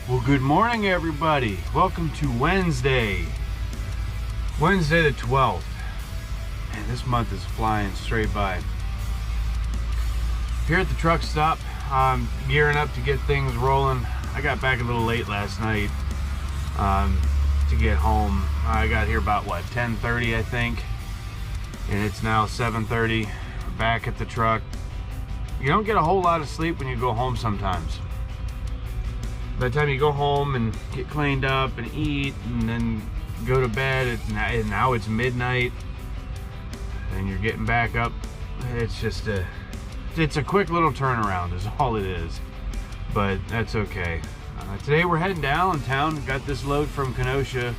Well, good morning, everybody. Welcome to Wednesday the 12th. Man, this month is flying straight by. Here at the truck stop, I'm gearing up to get things rolling. I got back a little late last night to get home. I got here about, 10:30, I think. And it's now 7:30. Back at the truck. You don't get a whole lot of sleep when you go home sometimes. By the time you go home and get cleaned up and eat and then go to bed, and now it's midnight and you're getting back up, it's just it's a quick little turnaround is all it is, but that's okay. Today we're heading to Allentown. Got this load from Kenosha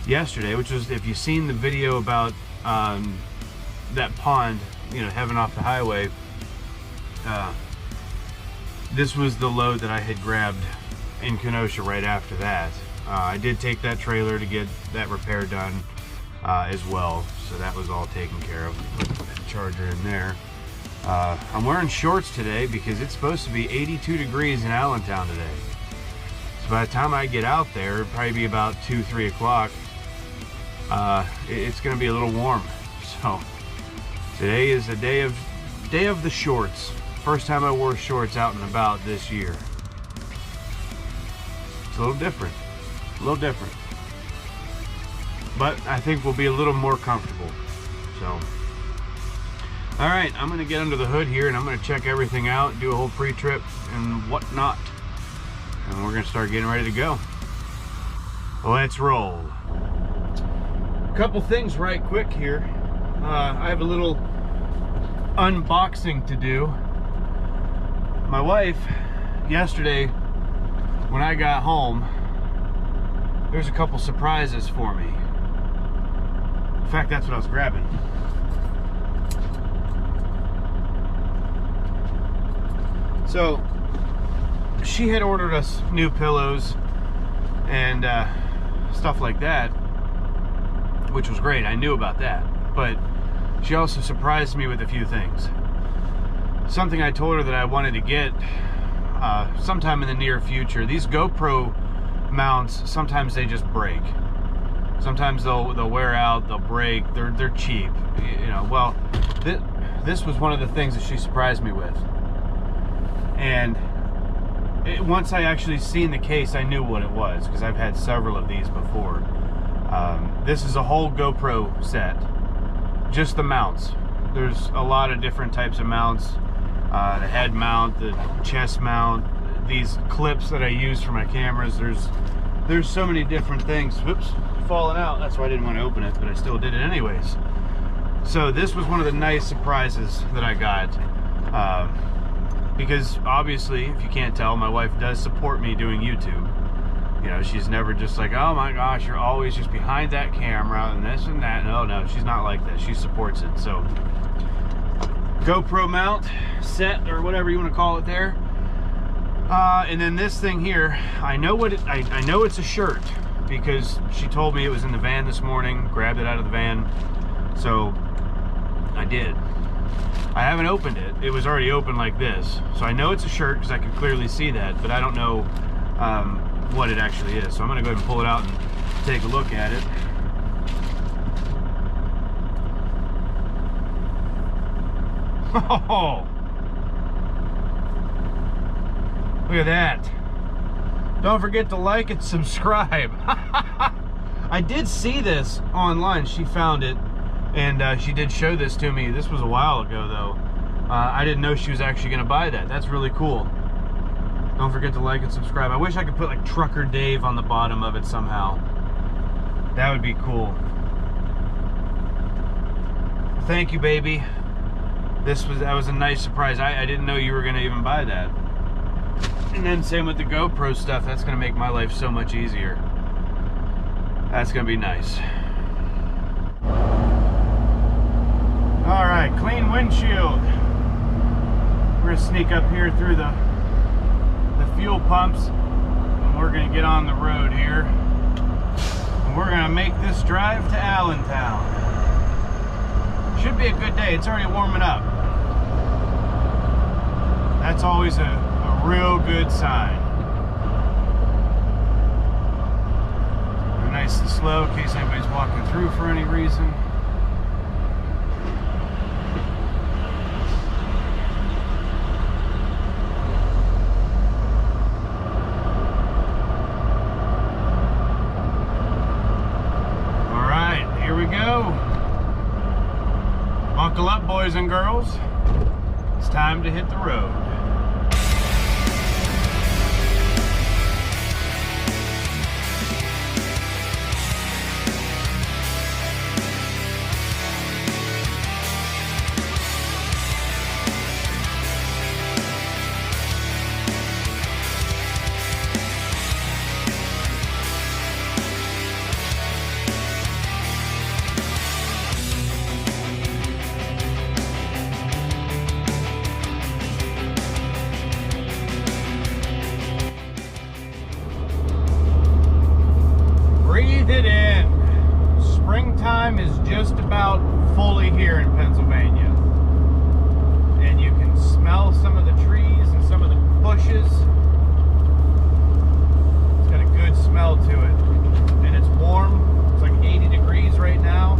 yesterday, which was, if you've seen the video about that pond, heading off the highway, this was the load that I had grabbed in Kenosha right after that. I did take that trailer to get that repair done as well, so that was all taken care of. Put the charger in there. I'm wearing shorts today because it's supposed to be 82 degrees in Allentown today. So by the time I get out there, it'll probably be about 2-3 o'clock. It's going to be a little warm. So today is the day of the shorts. First time I wore shorts out and about this year. It's a little different, but I think we'll be a little more comfortable. So, all right, I'm gonna get under the hood here and I'm gonna check everything out, do a whole pre-trip and whatnot, and we're gonna start getting ready to go. Let's roll. A couple things right quick here. I have a little unboxing to do. My wife, yesterday, when I got home, there's a couple surprises for me. In fact, that's what I was grabbing. So, she had ordered us new pillows and stuff like that, which was great. I knew about that. But she also surprised me with a few things. Something I told her that I wanted to get sometime in the near future. These GoPro mounts, sometimes they just break. Sometimes they'll wear out, they'll break. They're cheap, Well, this was one of the things that she surprised me with. And once I actually seen the case, I knew what it was, because I've had several of these before. This is a whole GoPro set, just the mounts. There's a lot of different types of mounts. The head mount, the chest mount, these clips that I use for my cameras. There's so many different things. Whoops, falling out. That's why I didn't want to open it, but I still did it anyways. So this was one of the nice surprises that I got. Because obviously, if you can't tell, my wife does support me doing YouTube. She's never just like, oh my gosh, you're always just behind that camera and this and that. No, she's not like that. She supports it. So GoPro mount set, or whatever you want to call it there. And then this thing here, I know it's a shirt because she told me it was in the van this morning. Grabbed it out of the van, so I did. I haven't opened it. It was already open like this, so I know it's a shirt because I can clearly see that, but I don't know what it actually is. So I'm gonna go ahead and pull it out and take a look at it. Oh, look at that. Don't forget to like and subscribe. I did see this online. She found it and she did show this to me. This was a while ago though. I didn't know she was actually gonna buy that. That's really cool. Don't forget to like and subscribe. I wish I could put like Trucker Dave on the bottom of it somehow. That would be cool. Thank you, baby. That was a nice surprise. I didn't know you were gonna even buy that. And then same with the GoPro stuff. That's gonna make my life so much easier. That's gonna be nice. All right, clean windshield. We're gonna sneak up here through the fuel pumps, and we're gonna get on the road here. And we're gonna make this drive to Allentown. Should be a good day. It's already warming up. That's always a real good sign. nice and slow in case anybody's walking through for any reason. All right, here we go. Buckle up, boys and girls. It's time to hit the road. Breathe it in. Springtime is just about fully here in Pennsylvania. And you can smell some of the trees and some of the bushes. It's got a good smell to it. And it's warm. It's like 80 degrees right now.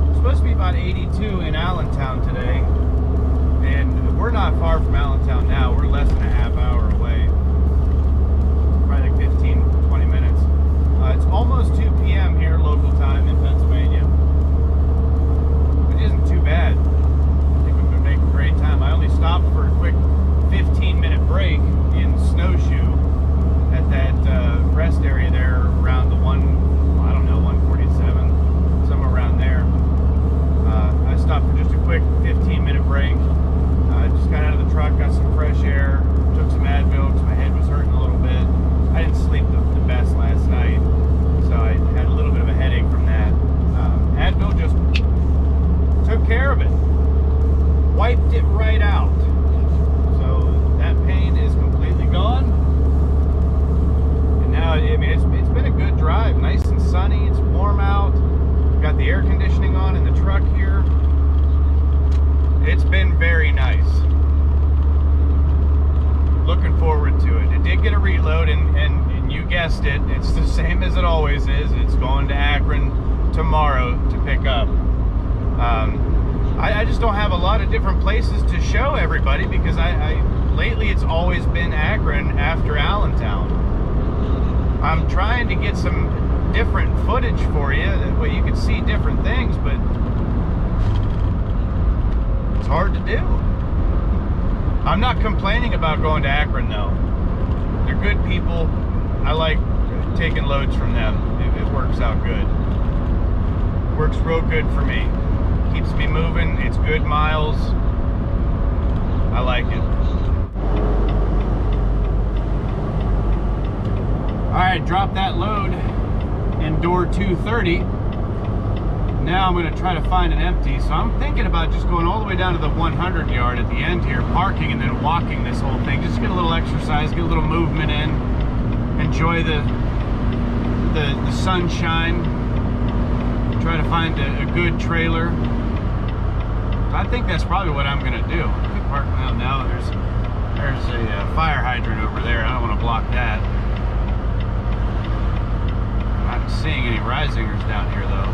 It's supposed to be about 82 in Allentown today. And we're not far from Allentown now. We're less than a half hour away. Probably like 15, 20 minutes. It's almost 2 p.m. here, local time in Pennsylvania, which isn't too bad. I think we've been making great time. I only stopped for a quick 15-minute break in Snowshoe at that rest area there around the 147, somewhere around there. I stopped for just a quick 15-minute break. Just got out of the truck, got some fresh air, took some Advil because my head was hurting a little bit. I didn't sleep the best last night, so I had a little bit of a headache from that. Advil just took care of it, wiped it right out. So that pain is completely gone. And now, I mean, it's been a good drive, nice and sunny. It's warm out. Got the air conditioning on in the truck here. It's been very nice. Looking forward to it. It did get a reload, and you guessed it, it's the same as it always is. It's going to Akron tomorrow to pick up. I just don't have a lot of different places to show everybody because I lately it's always been Akron after Allentown. I'm trying to get some different footage for you, that way you can see different things, but it's hard to do. I'm not complaining about going to Akron though. They're good people. I like taking loads from them. It works out good. Works real good for me. Keeps me moving. It's good miles. I like it. Alright, drop that load in door 230. Now I'm going to try to find an empty. So I'm thinking about just going all the way down to the 100 yard at the end here, parking and then walking this whole thing. Just get a little exercise, get a little movement in, enjoy the sunshine, try to find a good trailer. I think that's probably what I'm going to do. I think parking out now, there's a fire hydrant over there. I don't want to block that. I'm not seeing any Risingers down here though.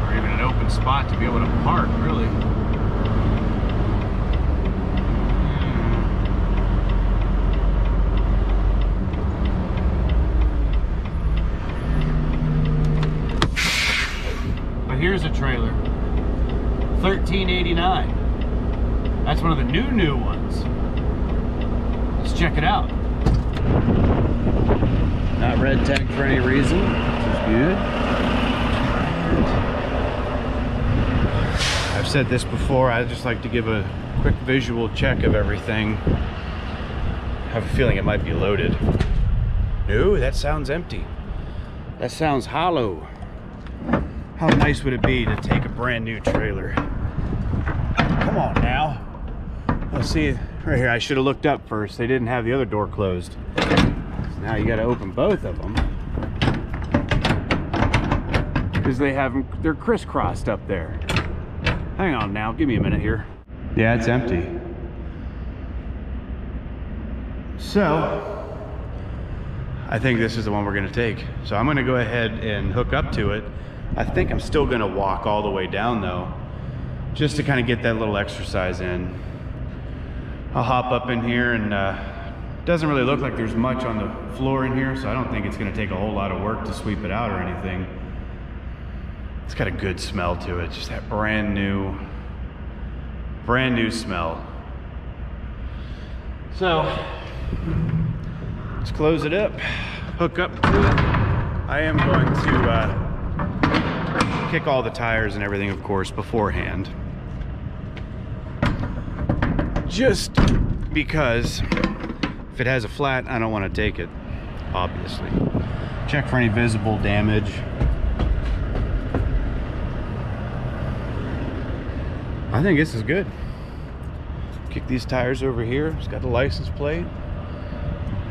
Or even an open spot to be able to park, really. But here's a trailer. $13.89. That's one of the new ones. Let's check it out. Not red tagged for any reason, which is good. I've said this before, I just like to give a quick visual check of everything. I have a feeling it might be loaded. No, that sounds empty. That sounds hollow. How nice would it be to take a brand new trailer? Come on now. Let's see, right here, I should have looked up first. They didn't have the other door closed. So now you gotta open both of them. Because they have them, they're crisscrossed up there. Hang on now, give me a minute here. Yeah, it's empty. So, I think this is the one we're gonna take. So I'm gonna go ahead and hook up to it. I think I'm still gonna walk all the way down though, just to kind of get that little exercise in. I'll hop up in here, and doesn't really look like there's much on the floor in here, so I don't think it's gonna take a whole lot of work to sweep it out or anything. It's got a good smell to it, just that brand new smell. So let's close it up, hook up to it. I am going to kick all the tires and everything, of course, beforehand. Just because if it has a flat, I don't want to take it, obviously. Check for any visible damage. I think this is good. Kick these tires over here. It's got the license plate.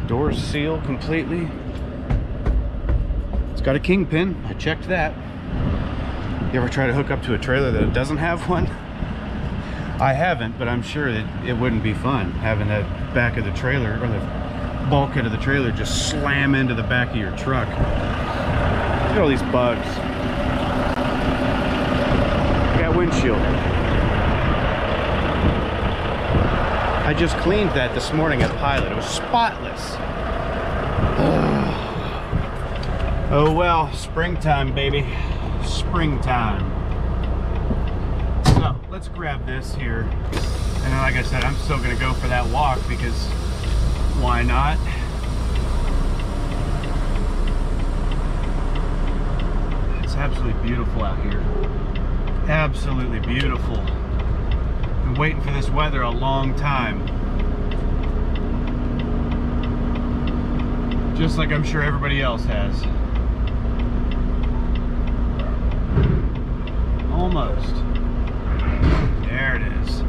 Doors sealed completely. It's got a kingpin. I checked that. You ever try to hook up to a trailer that doesn't have one? I haven't, but I'm sure that it wouldn't be fun having that back of the trailer, or the bulkhead of the trailer, just slam into the back of your truck. Look at all these bugs. I got windshield. I just cleaned that this morning at Pilot. It was spotless. Oh well, springtime, baby. Springtime. So let's grab this here. And then, like I said, I'm still gonna go for that walk because why not? It's absolutely beautiful out here. Absolutely beautiful. Been waiting for this weather a long time. Just like I'm sure everybody else has. Almost. There it is.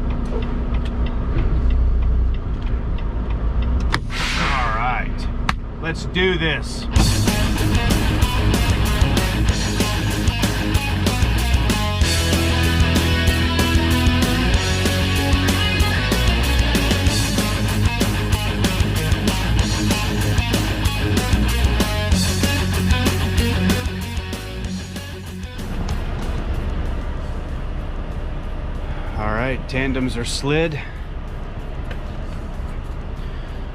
All right, let's do this. Tandems are slid.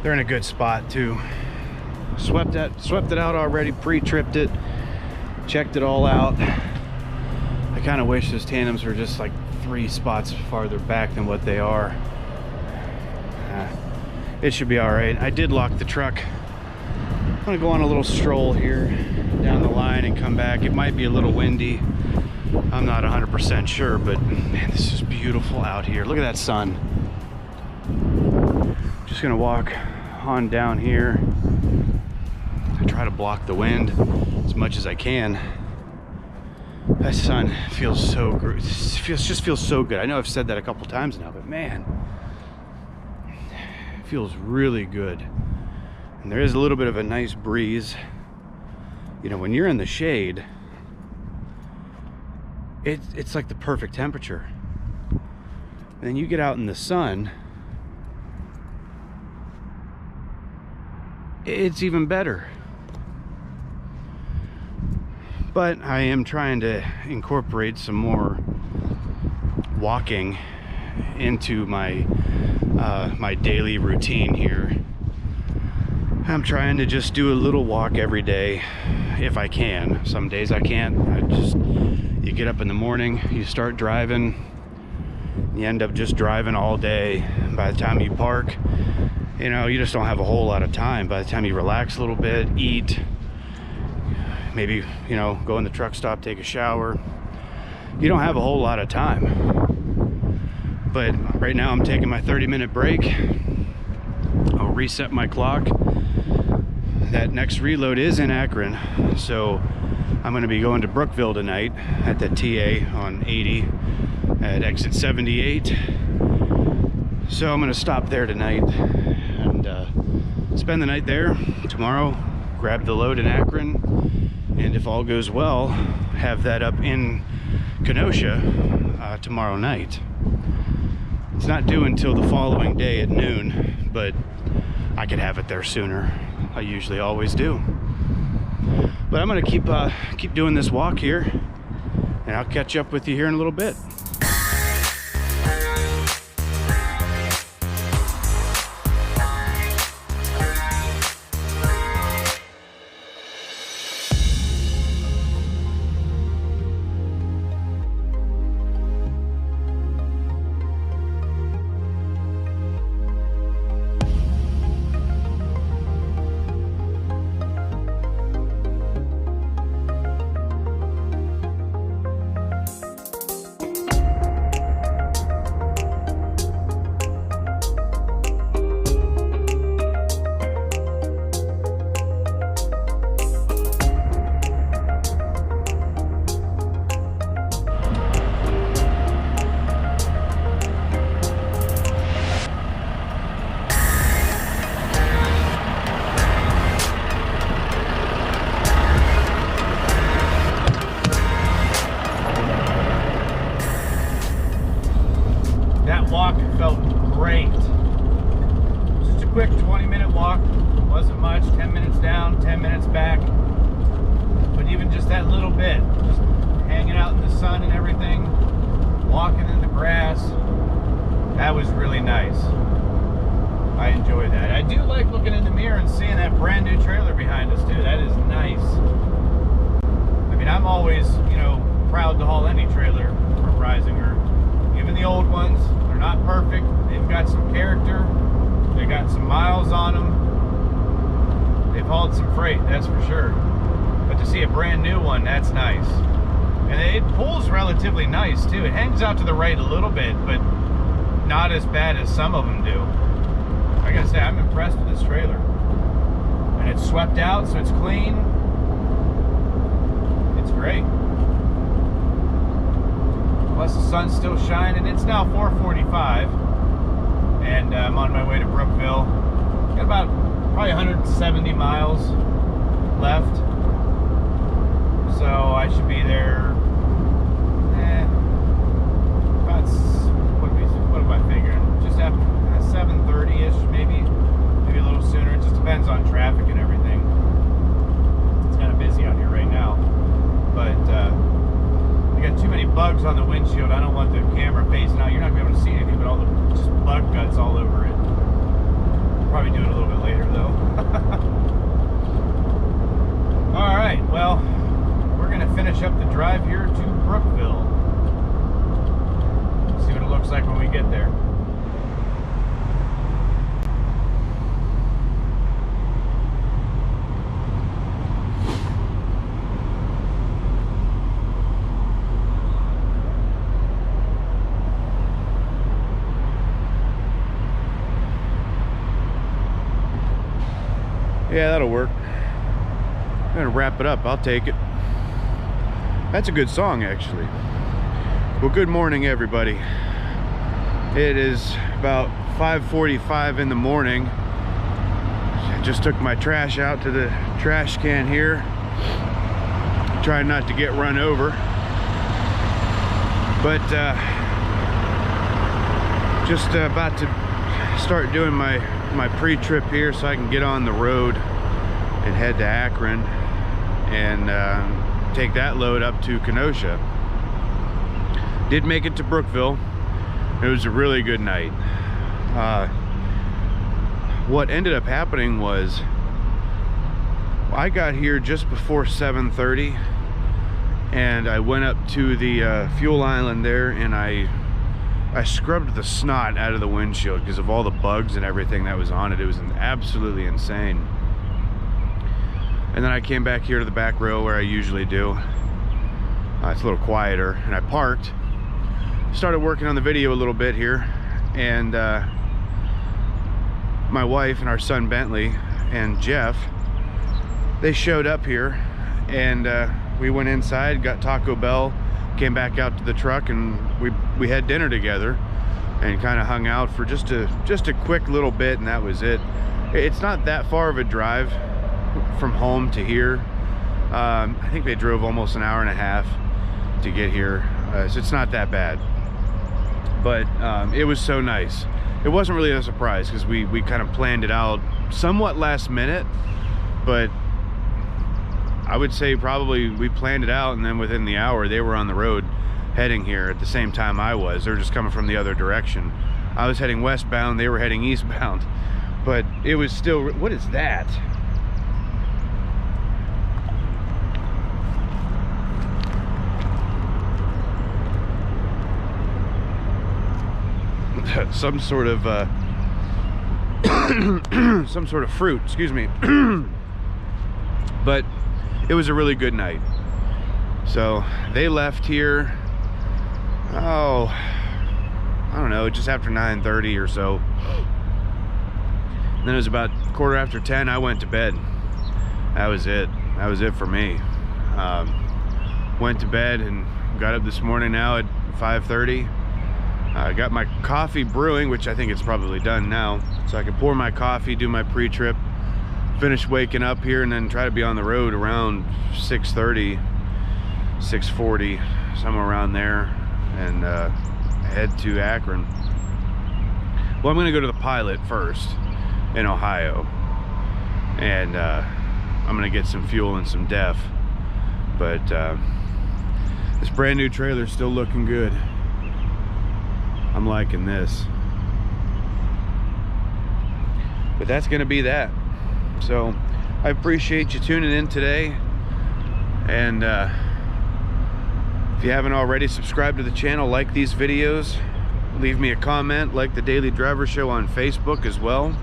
They're in a good spot too. Swept it out already, pre-tripped it, checked it all out. I kind of wish those tandems were just like 3 spots farther back than what they are. It should be all right. I did lock the truck. I'm gonna go on a little stroll here down the line and come back. It might be a little windy. I'm not 100% sure, but man, this is beautiful out here. Look at that sun. Just gonna walk on down here. I try to block the wind as much as I can. That sun feels so good. Just feels so good. I know I've said that a couple times now, but man, it feels really good. And there is a little bit of a nice breeze. You know, when you're in the shade, it's like the perfect temperature. And then you get out in the sun, it's even better. But I am trying to incorporate some more walking into my my daily routine here. I'm trying to just do a little walk every day if I can. Some days I can't. You get up in the morning, you start driving, you end up just driving all day. By the time you park, you know, you just don't have a whole lot of time. By the time you relax a little bit, eat, maybe, you know, go in the truck stop, take a shower, you don't have a whole lot of time. But right now I'm taking my 30-minute break. I'll reset my clock. That next reload is in Akron, so I'm going to be going to Brookville tonight at the TA on 80 at exit 78. So I'm going to stop there tonight and spend the night there. Tomorrow, grab the load in Akron, and if all goes well, have that up in Kenosha tomorrow night. It's not due until the following day at noon, but I could have it there sooner. I usually always do. But I'm gonna keep doing this walk here, and I'll catch up with you here in a little bit. Walk felt great. Just a quick 20-minute walk, wasn't much. 10 minutes down, 10 minutes back, but even just that little bit, just hanging out in the sun and everything, walking in the grass, that was really nice. I enjoyed that. I do like looking in the mirror and seeing that brand new trailer behind us too. That is nice. I mean, I'm always, you know, proud to haul any trailer from Reisinger, even the old ones. They're not perfect. They've got some character. They got some miles on them. They've hauled some freight, that's for sure. But to see a brand new one, that's nice. And it pulls relatively nice too. It hangs out to the right a little bit, but not as bad as some of them do. I gotta say, I'm impressed with this trailer. And it's swept out, so it's clean. It's great. Plus the sun's still shining. It's now 4:45, and I'm on my way to Brookville. Got about probably 170 miles left, so I should be there. About what am I figuring? Just after 7:30ish, maybe a little sooner. It just depends on traffic and everything. It's kind of busy out here right now, but. I got too many bugs on the windshield. I don't want the camera facing out. You're not going to be able to see anything but all the just bug guts all over it. I'll probably do it a little bit later though. Alright, well, we're going to finish up the drive here to Brookville. See what it looks like when we get there. Yeah, that'll work. I'm gonna wrap it up. I'll take it. That's a good song, actually. Well, good morning, everybody. It is about 5:45 in the morning. I just took my trash out to the trash can here. Trying not to get run over. But just about to start doing my pre-trip here so I can get on the road and head to Akron and take that load up to Kenosha. Did make it to Brookville. It was a really good night. What ended up happening was I got here just before 7:30, and I went up to the fuel island there, and I scrubbed the snot out of the windshield because of all the bugs and everything that was on it. It was absolutely insane. And then I came back here to the back row where I usually do. It's a little quieter, and I parked. Started working on the video a little bit here, and my wife and our son Bentley and Jeff, they showed up here, and we went inside, got Taco Bell, came back out to the truck, and we had dinner together and kind of hung out for just a quick little bit, and that was it. It's not that far of a drive from home to here. I think they drove almost an hour and a half to get here, so it's not that bad. But it was so nice. It wasn't really a surprise because we kind of planned it out somewhat last minute, but I would say probably we planned it out, and then within the hour they were on the road heading here at the same time I was. They're just coming from the other direction. I was heading westbound, they were heading eastbound, but it was still, what is that? Some sort of some sort of fruit, excuse me. But it was a really good night. So they left here, oh, I don't know, just after 9:30 or so. And then it was about 10:15 I went to bed. That was it for me. Went to bed and got up this morning now at 5:30. I got my coffee brewing, which I think it's probably done now, so I can pour my coffee, do my pre-trip, finish waking up here, and then try to be on the road around 6:30, 6:40, somewhere around there, and head to Akron. Well, I'm going to go to the Pilot first in Ohio, and I'm going to get some fuel and some DEF, but this brand new trailer is still looking good. I'm liking this. But that's going to be that. So I appreciate you tuning in today, and if you haven't already, subscribe to the channel, like these videos, leave me a comment, like the Daily Driver Show on Facebook as well,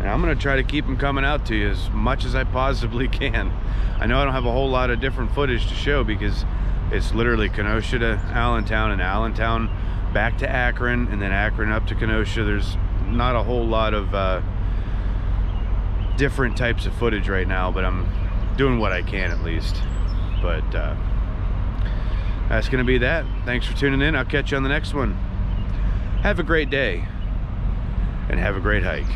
and I'm going to try to keep them coming out to you as much as I possibly can. I know I don't have a whole lot of different footage to show because it's literally Kenosha to Allentown, and Allentown back to Akron, and then Akron up to Kenosha. There's not a whole lot of different types of footage right now, but I'm doing what I can at least. But that's gonna be that. Thanks for tuning in. I'll catch you on the next one. Have a great day and have a great hike.